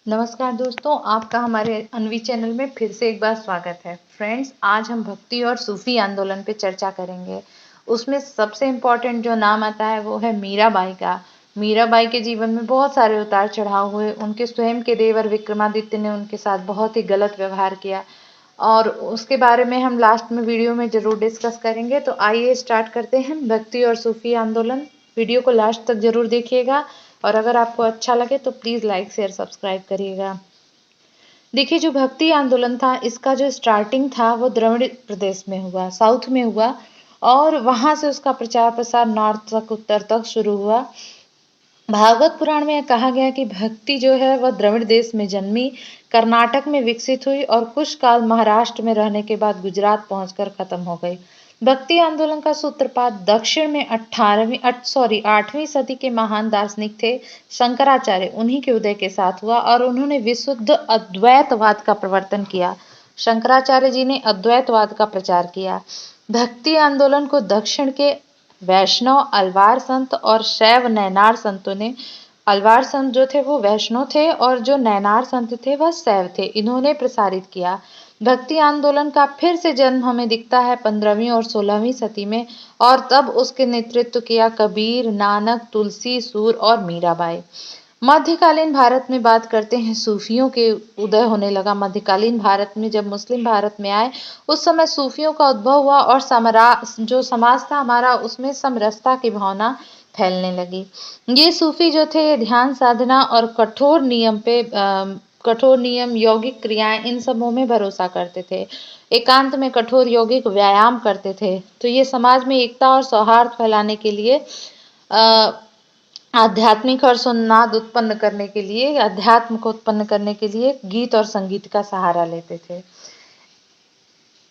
नमस्कार दोस्तों, आपका हमारे अनवी चैनल में फिर से एक बार स्वागत है। फ्रेंड्स, आज हम भक्ति और सूफी आंदोलन पे चर्चा करेंगे। उसमें सबसे इम्पोर्टेंट जो नाम आता है वो है मीराबाई का। मीराबाई के जीवन में बहुत सारे उतार चढ़ाव हुए। उनके स्वयं के देवर विक्रमादित्य ने उनके साथ बहुत ही गलत व्यवहार किया और उसके बारे में हम लास्ट में वीडियो में जरूर डिस्कस करेंगे। तो आइए स्टार्ट करते हैं भक्ति और सूफी आंदोलन। वीडियो को लास्ट तक जरूर देखिएगा और अगर आपको अच्छा लगे तो प्लीज लाइक शेयर सब्सक्राइब करिएगा। देखिए, जो भक्ति आंदोलन था इसका जो स्टार्टिंग था वो द्रविड़ प्रदेश में हुआ, साउथ में हुआ और वहां से उसका प्रचार प्रसार नॉर्थ तक, उत्तर तक शुरू हुआ। भागवत पुराण में कहा गया कि भक्ति जो है वह द्रविड़ देश में जन्मी, कर्नाटक में विकसित हुई और कुछ काल महाराष्ट्र में रहने के बाद गुजरात पहुंचकर खत्म हो गई। भक्ति आंदोलन का सूत्रपात दक्षिण में 8वीं सदी के महान दार्शनिक थे शंकराचार्य, उन्हीं के उदय के साथ हुआ और उन्होंने विशुद्ध अद्वैतवाद का प्रवर्तन किया। शंकराचार्य जी ने अद्वैतवाद का प्रचार किया। भक्ति आंदोलन को दक्षिण के वैष्णव, अलवार संत और शैव नैनार संतों ने, अलवार संत जो थे वो वैष्णव थे और जो नैनार संत थे वह शैव थे, इन्होंने प्रसारित किया। भक्ति आंदोलन का फिर से जन्म हमें दिखता है 15वीं और 16वीं सदी में और तब उसके नेतृत्व किया कबीर, नानक, तुलसी, सूर और मीराबाई। मध्यकालीन भारत में बात करते हैं, सूफियों के उदय होने लगा। मध्यकालीन भारत में जब मुस्लिम भारत में आए उस समय सूफियों का उद्भव हुआ और जो समाज था हमारा उसमें समरसता की भावना फैलने लगी। ये सूफी जो थे ध्यान साधना और कठोर नियम, यौगिक क्रियाएं, इन सबों में भरोसा करते थे। एकांत में कठोर यौगिक व्यायाम करते थे। तो ये समाज में एकता और सौहार्द फैलाने के लिए आध्यात्मिक और सुनाद उत्पन्न करने के लिए, अध्यात्म को उत्पन्न करने के लिए गीत और संगीत का सहारा लेते थे।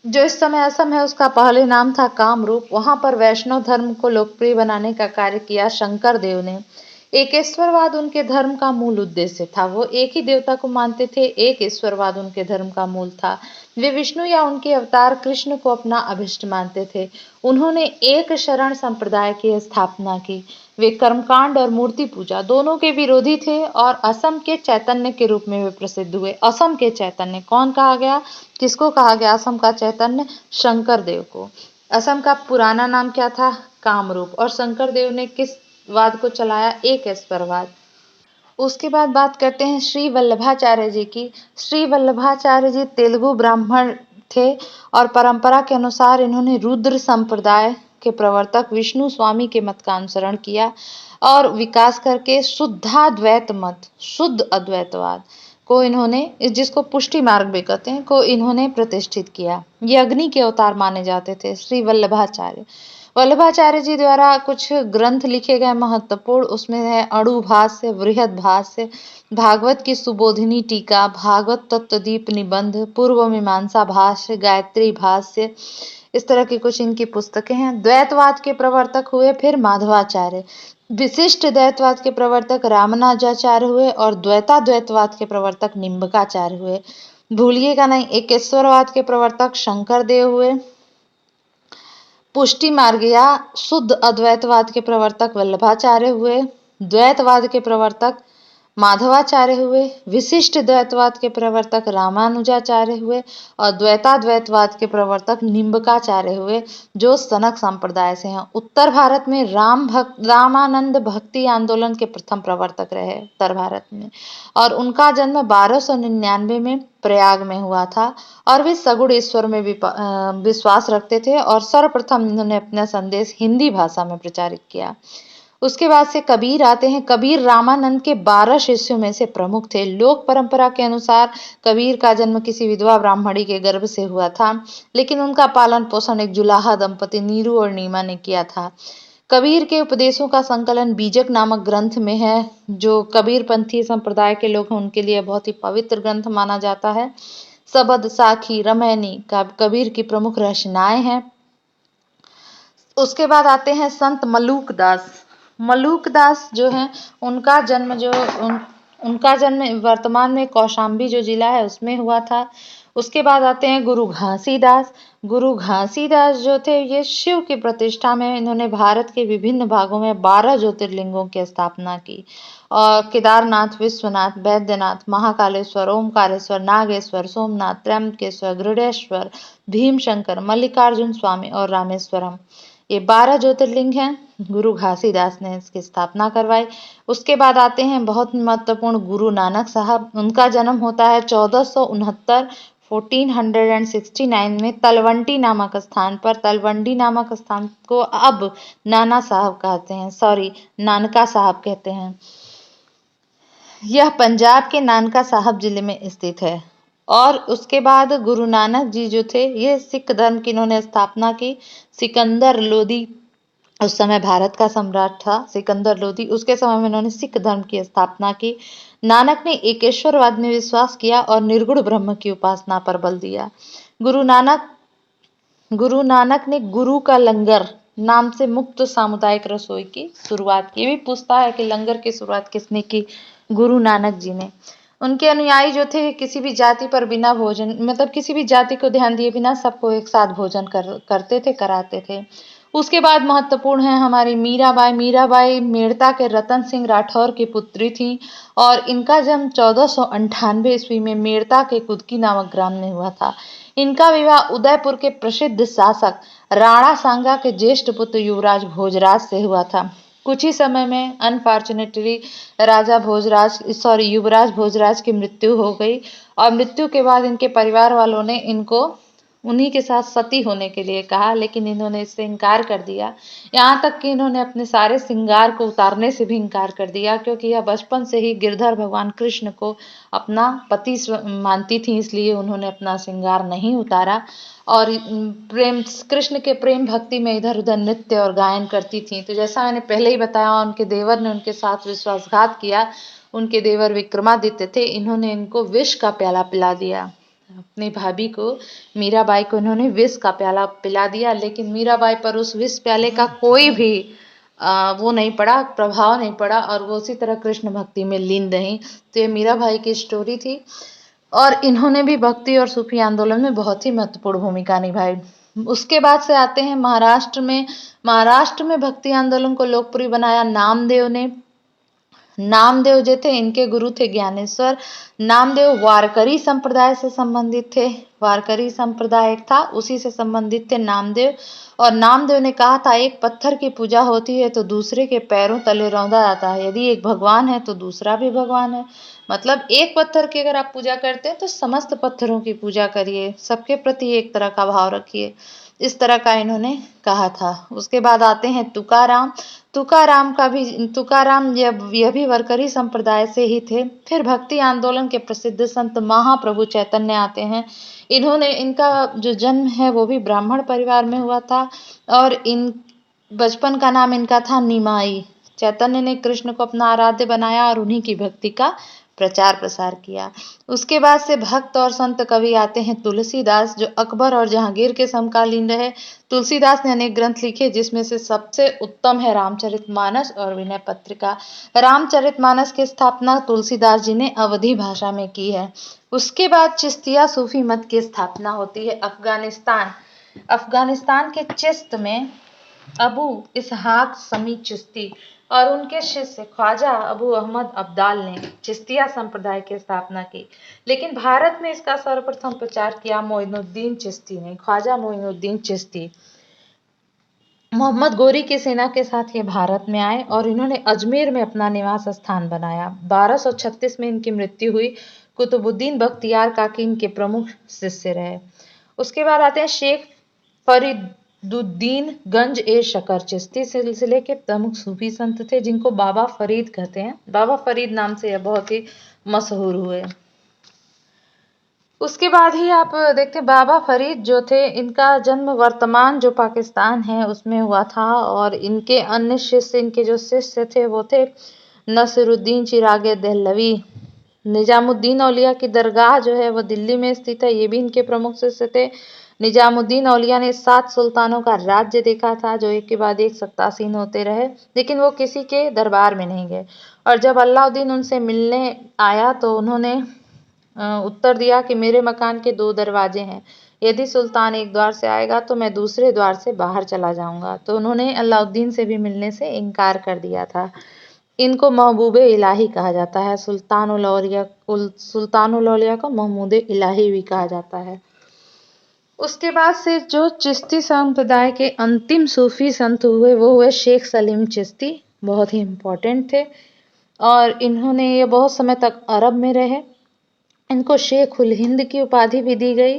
जो इस समय असम है उसका पहले नाम था कामरूप। वहां पर वैष्णव धर्म को लोकप्रिय बनाने का कार्य किया शंकर देव ने। एकेश्वरवाद उनके धर्म का मूल उद्देश्य था। वो एक ही देवता को मानते थे, एक ईश्वरवाद उनके धर्म का मूल था। वे विष्णु या उनके अवतार कृष्ण को अपना अभिष्ट मानते थे। उन्होंने एक शरण संप्रदाय की स्थापना की। वे कर्मकांड और मूर्ति पूजा दोनों के विरोधी थे और असम के चैतन्य के रूप में वे प्रसिद्ध हुए। असम के चैतन्य कौन कहा गया, किसको कहा गया असम का चैतन्य? शंकर देव को। असम का पुराना नाम क्या था? कामरूप। और शंकर देव ने किस वाद को चलाया? एक ईश्वरवाद। उसके बाद बात करते हैं श्री वल्लभाचार्य जी की। श्री वल्लभाचार्य जी तेलुगु ब्राह्मण थे और परंपरा के अनुसार इन्होंने रुद्र संप्रदाय के प्रवर्तक विष्णु स्वामी के मत का अनुसरण किया और विकास करके शुद्धाद्वैत मत, शुद्ध अद्वैतवाद को इन्होंने, जिसको पुष्टि मार्ग भी कहते हैं, को इन्होंने प्रतिष्ठित किया। ये अग्नि के अवतार माने जाते थे श्री वल्लभाचार्य। वल्लभाचार्य जी द्वारा कुछ ग्रंथ लिखे गए महत्वपूर्ण, उसमें है अणु भाष्य, वृहद भाष्य, भागवत की सुबोधिनी टीका, भागवत तत्वदीप निबंध, पूर्व मीमांसा भाष्य, गायत्री भाष्य। इस तरह की कुछ इनकी पुस्तकें हैं। द्वैतवाद के प्रवर्तक हुए फिर माधवाचार्य। विशिष्ट द्वैतवाद के प्रवर्तक रामानुजाचार्य हुए और द्वैताद्वैतवाद के प्रवर्तक निम्बकाचार्य हुए। भूलिएगा नहीं, एकेश्वरवाद के प्रवर्तक शंकर देव हुए। पुष्टि मार्ग या शुद्ध अद्वैतवाद के प्रवर्तक वल्लभाचार्य हुए। द्वैतवाद के प्रवर्तक माधवाचार्य हुए। विशिष्ट द्वैतवाद के प्रवर्तक रामानुजाचार्य हुए और द्वैताद्वैतवाद के प्रवर्तक निम्बकाचार्य हुए, जो सनक संप्रदाय से हैं। उत्तर भारत में रामानंद भक्ति आंदोलन के प्रथम प्रवर्तक रहे उत्तर भारत में, और उनका जन्म 1299 में प्रयाग में हुआ था और वे सगुण ईश्वर में विश्वास रखते थे और सर्वप्रथम इन्होंने अपना संदेश हिंदी भाषा में प्रचारित किया। उसके बाद से कबीर आते हैं। कबीर रामानंद के 12 शिष्यों में से प्रमुख थे। लोक परंपरा के अनुसार कबीर का जन्म किसी विधवा ब्राह्मणी के गर्भ से हुआ था, लेकिन उनका पालन पोषण एक जुलाहा दंपति नीरू और नीमा ने किया था। कबीर के उपदेशों का संकलन बीजक नामक ग्रंथ में है, जो कबीर पंथी संप्रदाय के लोग हैं उनके लिए बहुत ही पवित्र ग्रंथ माना जाता है। सबद, साखी, रमैनी कबीर की प्रमुख रचनाएं हैं। उसके बाद आते हैं संत मलूक दास। मलूक दास जो हैं उनका जन्म वर्तमान में कौशाम्बी जो जिला है उसमें हुआ था। उसके बाद आते हैं गुरु घासीदास। गुरु घासीदास जो थे ये शिव की प्रतिष्ठा में इन्होंने भारत के विभिन्न भागों में 12 ज्योतिर्लिंगों की स्थापना की। और केदारनाथ, विश्वनाथ, बैद्यनाथ, महाकालेश्वर, ओमकारेश्वर, नागेश्वर, सोमनाथ, त्र्यंबकेश्वर, गृडेश्वर, भीमशंकर, मल्लिकार्जुन स्वामी और रामेश्वरम, ये 12 ज्योतिर्लिंग हैं। गुरु घासीदास ने इसकी स्थापना करवाई। उसके बाद आते हैं बहुत महत्वपूर्ण गुरु नानक साहब। उनका जन्म होता है 1469 1469 में तलवंडी नामक स्थान पर। तलवंडी नामक स्थान को अब नाना साहब कहते हैं, सॉरी नानका साहब कहते हैं। यह पंजाब के नानका साहब जिले में स्थित है। और उसके बाद गुरु नानक जी जो थे ये सिख धर्म की इन्होंने स्थापना की। सिकंदर लोदी उस समय भारत का सम्राट था, सिकंदर लोदी, उसके समय में इन्होंने सिख धर्म की स्थापना की। नानक ने एकेश्वरवाद में विश्वास किया और निर्गुण ब्रह्म की उपासना पर बल दिया। गुरु नानक ने गुरु का लंगर नाम से मुक्त सामुदायिक रसोई की शुरुआत की। भी पूछता है कि लंगर की शुरुआत किसने की? गुरु नानक जी ने। उनके अनुयायी जो थे किसी भी जाति पर बिना भोजन, मतलब किसी भी जाति को ध्यान दिए बिना सबको एक साथ भोजन करते थे, कराते थे। उसके बाद महत्वपूर्ण है हमारी मीराबाई। मीराबाई मेड़ता के रतन सिंह राठौर की पुत्री थी और इनका जन्म 1498 ईस्वी में मेड़ता के कुदकी नामक ग्राम में हुआ था। इनका विवाह उदयपुर के प्रसिद्ध शासक राणा सांगा के ज्येष्ठ पुत्र युवराज भोजराज से हुआ था। कुछ ही समय में अनफॉर्चुनेटली युवराज भोजराज की मृत्यु हो गई और मृत्यु के बाद इनके परिवार वालों ने इनको उन्हीं के साथ सती होने के लिए कहा, लेकिन इन्होंने इससे इनकार कर दिया। यहाँ तक कि इन्होंने अपने सारे श्रृंगार को उतारने से भी इनकार कर दिया, क्योंकि यह बचपन से ही गिरधर भगवान कृष्ण को अपना पति मानती थी, इसलिए उन्होंने अपना श्रृंगार नहीं उतारा। और प्रेम, कृष्ण के प्रेम भक्ति में इधर उधर नृत्य और गायन करती थी। तो जैसा मैंने पहले ही बताया, उनके देवर ने उनके साथ विश्वासघात किया। उनके देवर विक्रमादित्य थे, इन्होंने इनको विष का प्याला पिला दिया। अपनी भाभी को, मीराबाई को, इन्होंने विष का प्याला पिला दिया, लेकिन मीराबाई पर उस विष प्याले का कोई भी वो नहीं पड़ा, प्रभाव नहीं पड़ा और वो उसी तरह कृष्ण भक्ति में लीन रही। तो ये मीराबाई की स्टोरी थी और इन्होंने भी भक्ति और सूफी आंदोलन में बहुत ही महत्वपूर्ण भूमिका निभाई। उसके बाद से आते हैं महाराष्ट्र में। महाराष्ट्र में भक्ति आंदोलन को लोकप्रिय बनाया नामदेव ने। नामदेव जो थे इनके गुरु थे ज्ञानेश्वर। नामदेव वारकरी संप्रदाय से संबंधित थे। वारकरी संप्रदाय एक था, उसी से संबंधित थे नामदेव। और नामदेव ने कहा था एक पत्थर की पूजा होती है तो दूसरे के पैरों तले रौंदा जाता है। यदि एक भगवान है तो दूसरा भी भगवान है। मतलब एक पत्थर की अगर आप पूजा करते हैं तो समस्त पत्थरों की पूजा करिए, सबके प्रति एक तरह का भाव रखिए। इस तरह का इन्होंने कहा था। उसके बाद आते हैं तुकाराम। तुकाराम यह भी वारकरी संप्रदाय से ही थे। फिर भक्ति आंदोलन के प्रसिद्ध संत महाप्रभु चैतन्य आते हैं। इनका जो जन्म है वो भी ब्राह्मण परिवार में हुआ था और इन बचपन का नाम इनका था निमाई। चैतन्य ने कृष्ण को अपना आराध्य बनाया और उन्हीं की भक्ति का प्रचार प्रसार किया। उसके बाद से भक्त और संत कवि आते हैं तुलसीदास, जो अकबर और जहांगीर के समकालीन रहे। तुलसीदास ने अनेक ग्रंथ लिखे, जिसमें से सबसे उत्तम है रामचरितमानस और विनय पत्रिका। रामचरितमानस की स्थापना तुलसीदास जी ने अवधी भाषा में की है। उसके बाद चिश्तिया सूफी मत की स्थापना होती है अफगानिस्तान के चिश्त में अबू इसहाक समी चिश्ती और उनके शिष्य ख्वाजा अबू अहमद अब्दाल ने चिश्तिया संप्रदाय की स्थापना की। लेकिन भारत में इसका सर्वप्रथम प्रचार किया मोइनुद्दीन चिश्ती ने, ख्वाजा मोइनुद्दीन चिश्ती। मोहम्मद गोरी की सेना के साथ ये भारत में आए और इन्होंने अजमेर में अपना निवास स्थान बनाया। 1236 में इनकी मृत्यु हुई। कुतुबुद्दीन बख्तियार काकी इनके प्रमुख शिष्य रहे। उसके बाद आते हैं शेख फरीदुद्दीन गंज ए शकर। चिश्ती सिलसिले के प्रमुख सूफी संत थे, जिनको बाबा फरीद कहते हैं। बाबा फरीद नाम से यह बहुत ही मशहूर हुए। उसके बाद ही आप देखते हैं बाबा फरीद जो थे, इनका जन्म वर्तमान जो पाकिस्तान है उसमें हुआ था और इनके अन्य शिष्य, इनके जो शिष्य थे वो थे नसीरुद्दीन चिरागे दहलवी। निजामुद्दीन औलिया की दरगाह जो है वो दिल्ली में स्थित है, ये भी इनके प्रमुख शिष्य थे। निजामुद्दीन औलिया ने 7 सुल्तानों का राज्य देखा था, जो एक के बाद एक सत्तासीन होते रहे, लेकिन वो किसी के दरबार में नहीं गए। और जब अलाउद्दीन उनसे मिलने आया तो उन्होंने उत्तर दिया कि मेरे मकान के 2 दरवाजे हैं, यदि सुल्तान एक द्वार से आएगा तो मैं दूसरे द्वार से बाहर चला जाऊंगा। तो उन्होंने अलाउद्दीन से भी मिलने से इनकार कर दिया था। इनको महबूबे इलाही कहा जाता है। सुल्तानुल औलिया को महमूद इलाही भी कहा जाता है। उसके बाद से जो चिश्ती संप्रदाय के अंतिम सूफी संत हुए वो हुए शेख सलीम चिश्ती। बहुत ही इम्पोर्टेंट थे और इन्होंने ये बहुत समय तक अरब में रहे। इनको शेख उल हिंद की उपाधि भी दी गई।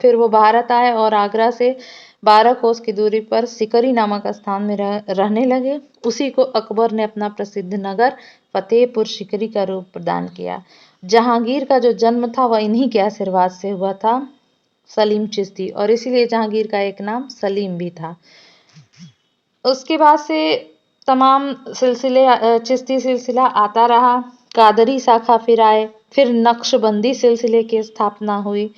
फिर वो भारत आए और आगरा से 12 कोस की दूरी पर सिकरी नामक स्थान में रहने लगे। उसी को अकबर ने अपना प्रसिद्ध नगर फतेहपुर सिकरी का रूप प्रदान किया। जहांगीर का जो जन्म था वह इन्हीं के आशीर्वाद से हुआ था, सलीम चिश्ती, और इसीलिए जहांगीर का एक नाम सलीम भी था। उसके बाद से तमाम चिश्ती सिलसिला आता रहा। कादरी शाखा फिर आए, फिर नक्शबंदी सिलसिले की स्थापना हुई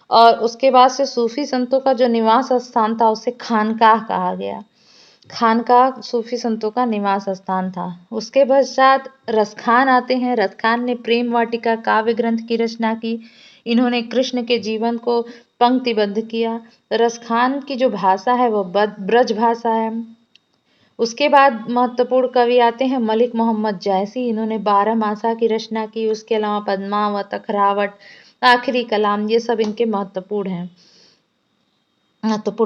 और उसके बाद से सूफी संतों का जो निवास स्थान था उसे खानकाह कहा गया। खानकाह सूफी संतों का निवास स्थान था। उसके पश्चात रसखान आते हैं। रसखान ने प्रेम वाटिका काव्य ग्रंथ की रचना की। इन्होंने कृष्ण के जीवन को पंक्तिबद्ध किया। रसखान की जो भाषा है वो ब्रज भाषा है। उसके बाद महत्वपूर्ण कवि आते हैं मलिक मोहम्मद जैसी। इन्होंने 12 मासा की रचना की। उसके अलावा पद्मावत, अखरावट, आखिरी कलाम, ये सब इनके महत्वपूर्ण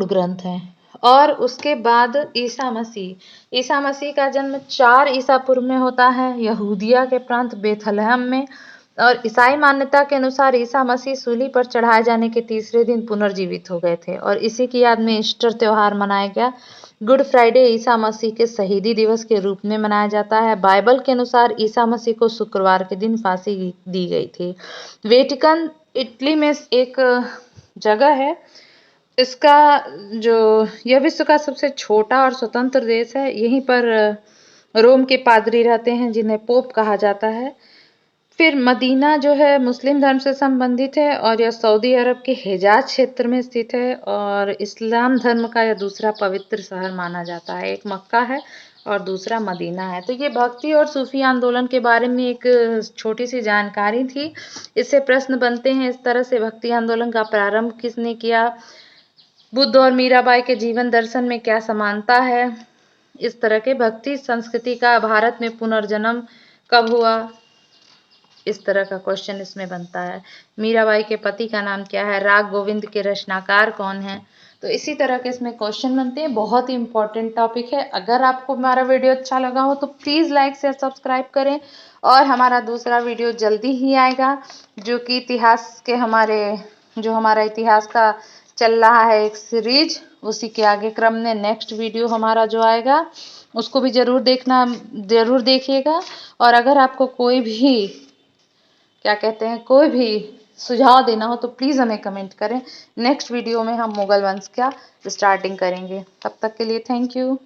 ग्रंथ हैं। और उसके बाद ईसा मसीह का जन्म 4 ईसा पूर्व में होता है यहूदिया के प्रांत बेथलहम में। और ईसाई मान्यता के अनुसार ईसा मसीह सूली पर चढ़ाए जाने के तीसरे दिन पुनर्जीवित हो गए थे और इसी की याद में ईस्टर त्योहार मनाया गया। गुड फ्राइडे ईसा मसीह के शहीदी दिवस के रूप में मनाया जाता है। बाइबल के अनुसार ईसा मसीह को शुक्रवार के दिन फांसी दी गई थी। वेटिकन इटली में एक जगह है। इसका यह विश्व का सबसे छोटा और स्वतंत्र देश है। यहीं पर रोम के पादरी रहते हैं जिन्हें पोप कहा जाता है। फिर मदीना जो है मुस्लिम धर्म से संबंधित है और यह सऊदी अरब के हिजाज क्षेत्र में स्थित है और इस्लाम धर्म का यह दूसरा पवित्र शहर माना जाता है। एक मक्का है और दूसरा मदीना है। तो ये भक्ति और सूफी आंदोलन के बारे में एक छोटी सी जानकारी थी। इससे प्रश्न बनते हैं इस तरह से, भक्ति आंदोलन का प्रारंभ किसने किया? बुद्ध और मीराबाई के जीवन दर्शन में क्या समानता है? इस तरह के भक्ति संस्कृति का भारत में पुनर्जन्म कब हुआ? इस तरह का क्वेश्चन इसमें बनता है। मीराबाई के पति का नाम क्या है? राग गोविंद के रचनाकार कौन है? तो इसी तरह के इसमें क्वेश्चन बनते हैं। बहुत ही इंपॉर्टेंट टॉपिक है। अगर आपको हमारा वीडियो अच्छा लगा हो तो प्लीज़ लाइक शेयर सब्सक्राइब करें और हमारा दूसरा वीडियो जल्दी ही आएगा जो कि हमारा इतिहास का चल रहा है एक सीरीज, उसी के आगे क्रम में नेक्स्ट वीडियो हमारा जो आएगा उसको भी जरूर देखिएगा। और अगर आपको कोई भी सुझाव देना हो तो प्लीज़ हमें कमेंट करें। नेक्स्ट वीडियो में हम मुगल वंश का स्टार्टिंग करेंगे। तब तक के लिए थैंक यू।